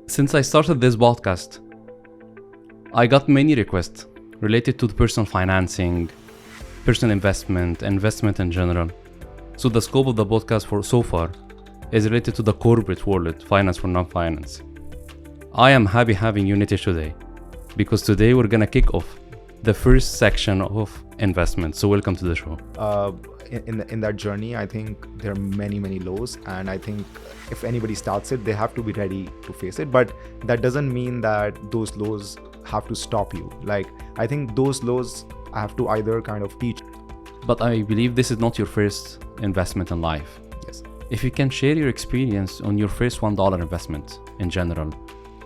Since I started this podcast, I got many requests related to personal financing, personal investment in general. So the scope of the podcast for so far is related to the corporate world, finance for non-finance. I am happy having you, Nitish, today, because today we're gonna kick off the first section of investment. So welcome to the show. In that journey, I think there are many lows, and I think if anybody starts it, they have to be ready to face it. But that doesn't mean that those lows have to stop you. Like, I think those lows have to either kind of teach. But I believe this is not your first investment in life. Yes. If you can share your experience on your first $1 investment in general.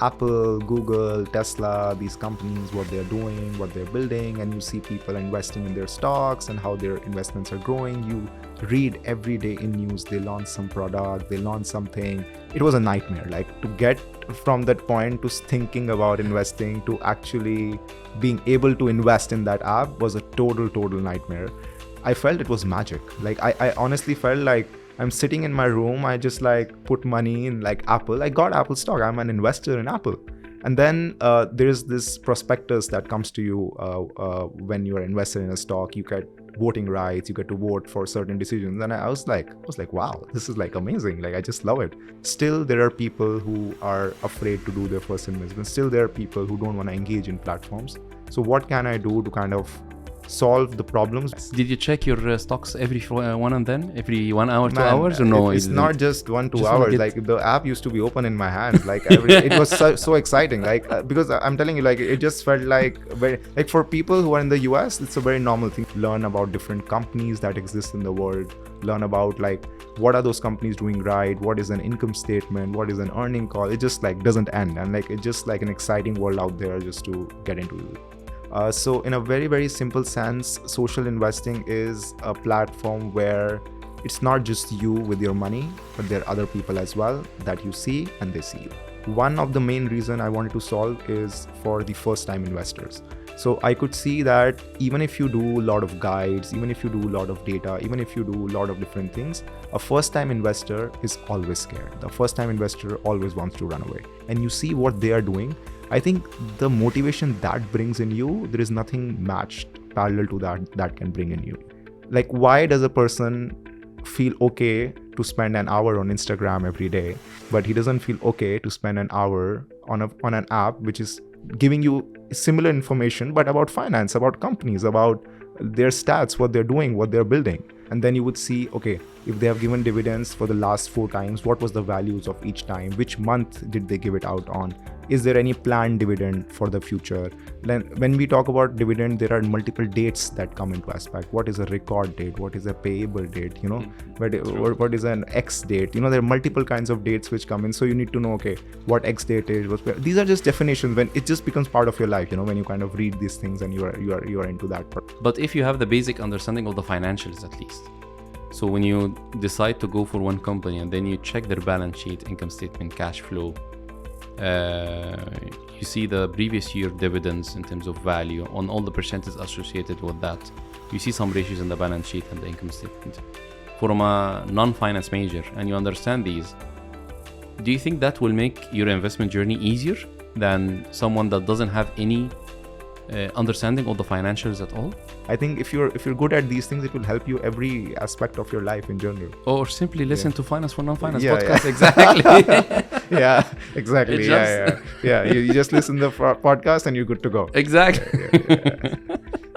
Apple, Google, Tesla, these companies, what they're doing, what they're building, and you see people investing in their stocks and how their investments are growing. You read every day in news, they launch some product, they launch something. It was a nightmare. Like, to get from that point to thinking about investing to actually being able to invest in that app was a total nightmare. I felt it was magic. Like, I honestly felt like I'm sitting in my room, I just like put money in like Apple. I got Apple stock, I'm an investor in Apple. And then there's this prospectus that comes to you when you're invested in a stock. You get voting rights, you get to vote for certain decisions. And I was like, wow, this is like amazing. Like, I just love it. Still, there are people who are afraid to do their first investment. Still, there are people who don't want to engage in platforms. So what can I do to kind of solve the problems? Did you check your stocks every 1 and then? Every 1 hour, 2 hours, or no? It's not just 1-2 hours. Like, the app used to be open in my hands. Like, it was so exciting. Like, because I'm telling you, like, it just felt like very, like, for people who are in the US, it's a very normal thing to learn about different companies that exist in the world. Learn about like what are those companies doing right, what is an income statement, what is an earning call. It just like doesn't end, and like it's just like an exciting world out there just to get into. So in a very simple sense, social investing is a platform where it's not just you with your money, but there are other people as well that you see and they see you. One of the main reason I wanted to solve is for the first time investors. So I could see that even if you do a lot of guides, even if you do a lot of data, even if you do a lot of different things, a first time investor is always scared. The first time investor always wants to run away. And you see what they are doing. I think the motivation that brings in you, there is nothing matched parallel to that can bring in you. Like, why does a person feel okay to spend an hour on Instagram every day, but he doesn't feel okay to spend an hour on an app which is giving you similar information, but about finance, about companies, about their stats, what they're doing, what they're building. And then you would see, okay, if they have given dividends for the last 4 times, what was the values of each time? Which month did they give it out on? Is there any planned dividend for the future? Then when we talk about dividend, there are multiple dates that come into aspect. What is a record date? What is a payable date? You know, what is an X date? You know, there are multiple kinds of dates which come in. So you need to know, okay, what X date is. These are just definitions. When it just becomes part of your life, you know, when you kind of read these things and you are into that part. But if you have the basic understanding of the financials at least. So when you decide to go for one company and then you check their balance sheet, income statement, cash flow, you see the previous year dividends in terms of value on all the percentages associated with that. You see some ratios in the balance sheet and the income statement from a non-finance major, and you understand these. Do you think that will make your investment journey easier than someone that doesn't have any understanding of the financials at all? I think if you're good at these things, it will help you every aspect of your life in general. Or simply listen to Finance for Non-Finance podcast. Yeah. Exactly. Yeah, exactly. Yeah. You just listen to the podcast and you're good to go. Exactly.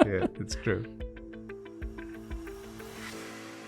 Yeah, it's true.